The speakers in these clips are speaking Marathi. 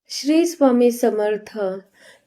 श्री स्वामी समर्थ.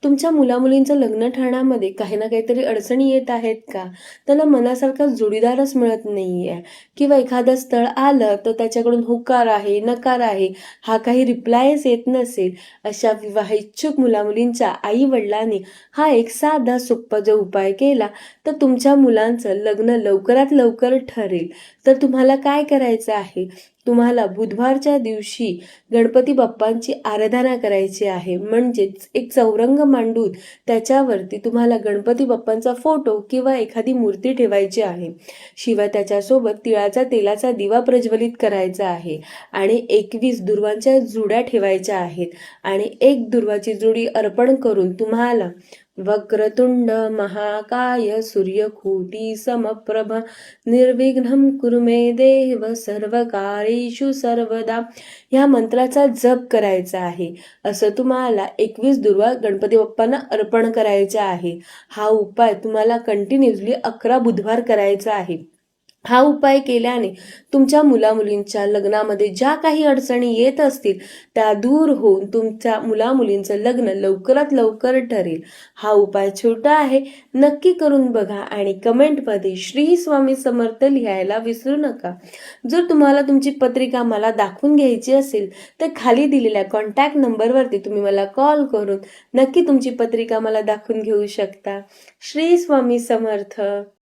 तुमच्या मुलामुलींचं लग्न ठरण्यामध्ये काही ना काहीतरी अडचणी येत आहेत का? त्यांना मनासारखा जोडीदारच मिळत नाहीये किंवा एखादं स्थळ आलं तर त्याच्याकडून होकार आहे, नकार आहे, हा काही रिप्लायच येत नसेल. अशा विवाह इच्छुक मुलामुलींच्या आई-वडिलांनी हा एक साधा सोप्पा जो उपाय केला तर तुमच्या मुलांचं लग्न लवकरात लवकर ठरेल. तर तुम्हाला काय करायचं आहे? तुम्हाला बुधवारच्या दिवशी गणपती बाप्पांची आराधना करायची आहे. म्हणजेच एक चौरंग मांडून त्याच्यावरती तुम्हाला गणपती बाप्पांचा फोटो किंवा एखादी मूर्ती ठेवायची आहे. शिवाय त्याच्यासोबत तिळाचा तेलाचा दिवा प्रज्वलित करायचा आहे आणि 21 दुर्वांच्या जुड्या ठेवायच्या आहेत आणि एक दुर्वाची जुडी अर्पण करून तुम्हाला वक्रतुंड महाकाय सूर्यकोटी समप्रभ निर्विघ्नं कुरु मे देव सर्वकार्येषु सर्वदा ह्या मंत्राचा जप करायचा आहे. असं तुम्हाला 21 दुर्वा गणपती बाप्पांना अर्पण करायचा आहे. हा उपाय तुम्हाला कंटिन्युअसली 11 बुधवार करायचा आहे. हा उपाय केल्याने तुमच्या मुलामुलींच्या लग्नामध्ये ज्या काही अडचणी येत असतील त्या दूर होऊन तुमच्या मुलामुलींचं लग्न लवकरात लवकर ठरेल. हा उपाय छोटा आहे, नक्की करून बघा आणि कमेंटमध्ये श्री स्वामी समर्थ लिहायला विसरू नका. जर तुम्हाला तुमची पत्रिका मला दाखवून घ्यायची असेल तर खाली दिलेल्या कॉन्टॅक्ट नंबरवरती तुम्ही मला कॉल करून नक्की तुमची पत्रिका मला दाखवून घेऊ शकता. श्री स्वामी समर्थ.